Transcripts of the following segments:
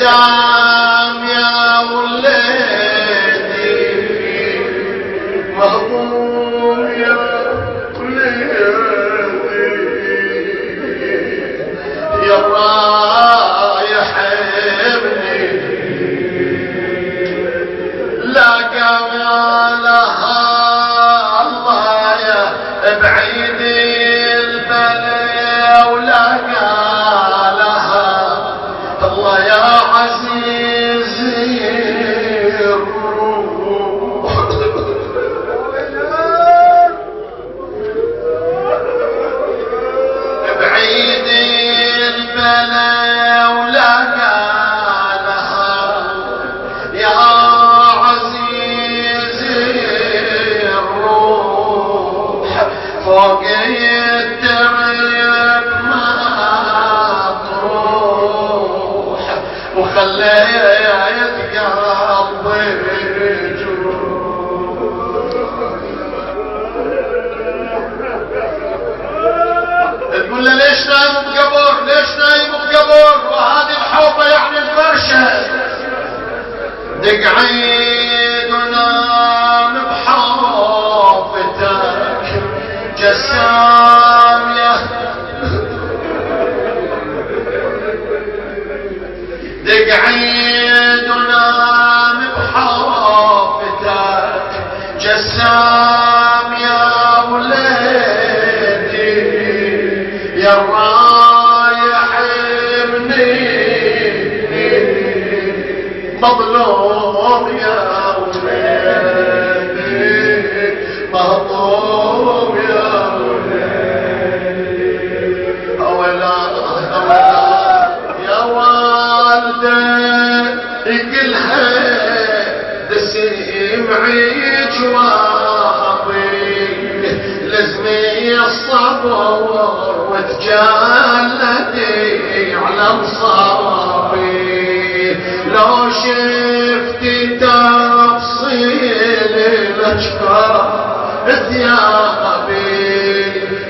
جسام يا وليدي مهضوم يا وليدي يا رايح ابني لا قالها الله يا بعيد البلا ولا قالها الله يا عزيزي بعيد البلا ولا قالها يا فوق الدرب ما تروح وخليت قلبي تقول له ليش نايم بقبر ليش نايم بقبر وهذه الحوضه يعني الفرشه دق عيد ونام بحوفتك جسام يا دق عيد ونام بحوفتك جسام يا وليدي يا رايح ابني مظلوم يا وليدي مهضوم يا وليدي اولا يا والده يقلها دسمعي جوابي لازمي الصبر وتجلدي على مصابي لو شفتي تفصيل الاشكار ثيابي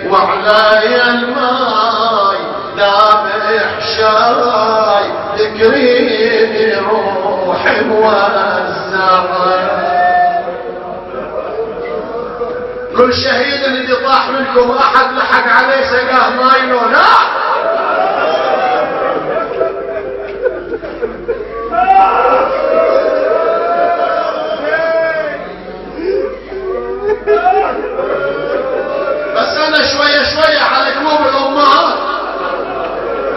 وعلي الماي دامح شاي ذكريني روحي موزعه كل شهيد اللي طاح منكم احد لحق عليه سقاه ماينو لا بس انا شوية شوية على قلوب الامهات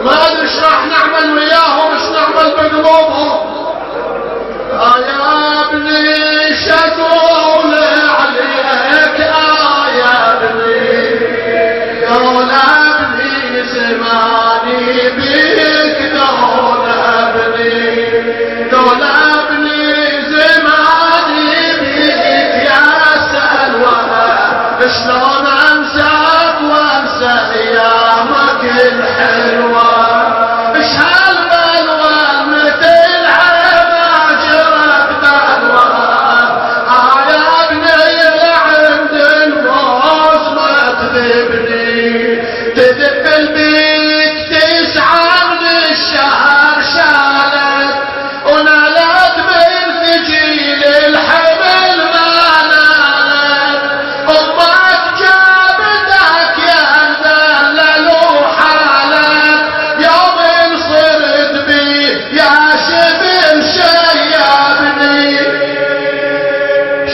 ما ادري ايش راح نعمل وياهم ايش نعمل بقلوبهم يا ابني شكول عليك يا ابني دولا ابني زماني بيك دولا ابني زماني بيك يا سلوى شلون انساك وانسى ايامك الحلوه ايش هالبلوى مثل عباجرك بلوى يا ابني عند الموز ما تذبني تذب البيك تسعى من الشهر شالت ونالت من ثقيل الحمل ما نالت امك جابتك يا مدلل وحالت يوم صرت بي يا شبل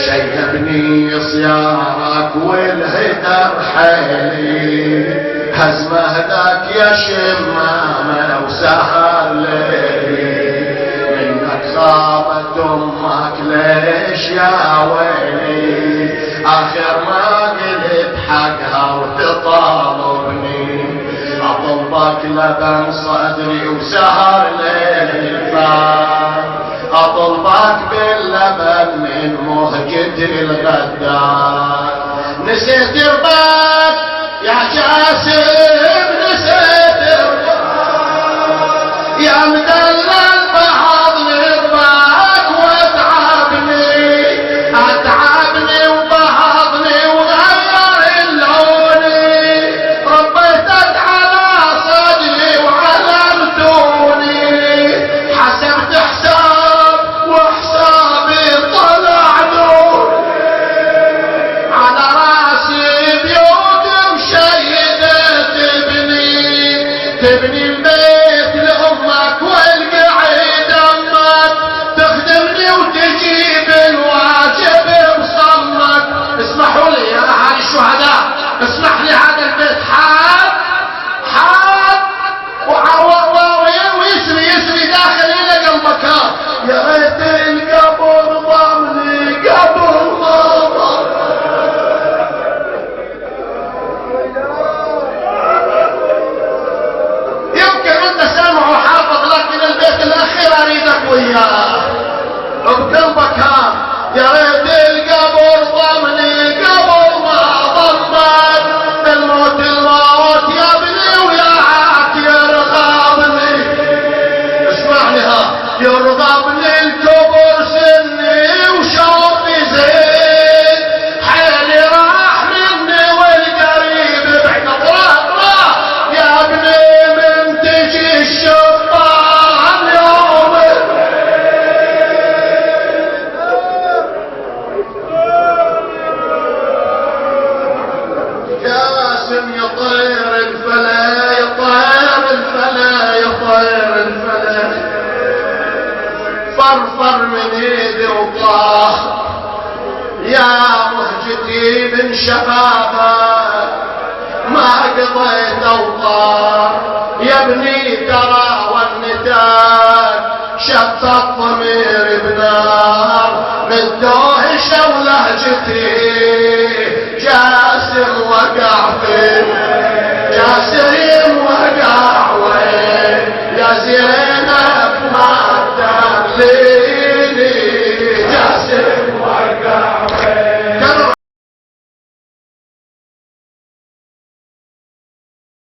شيبني صيارك والهدر حيلي هزمه هداك يا شمامه وسهر ليلي منك خابت امك ليش يا ويلي اخر ما قلت حقها وتطالبني اطلبك لبن صدري وسهر ليلي الفار اطلبك باللبن من مهجة الغدار نسيت رباك يا جاسم نسيت رباك يا مدلل بحضن رباك اتعبني وبهضني وغير اللوني ربيتك على صدري وعلمتوني حسبت تبني البيت لأمك والقعيد أمك تخدمني وتجيب الواجب بصمك. اسمحوا لي يا أهل الشهداء، اسمح لي هذا البيت حاد ويسري داخل إلى المكان. يا ريت القبر ضمني قبر ماما. يمكن انت سامع وحافظ، لكن البيت الاخير اريدك وياه بقلبك. يا ريت القبر ضمني قبر ما ضمك. الموت الموت يا ابني وياك يرغبني. اسمعني يرغبني الكبر سني وشوقي زين. حيلي راح مني والقريب بعد. اطرح يا ابني من تجي الشبان يوم. جاسم يطير الفلا يطير الفلا يطير الفلا. فرفر من ايدي وطاح يا مهجتي من شبابك ما قضيت اوطار. يا ابني ترى والنتاج شط الضمير بنار من دوهشة ولهجتي جاي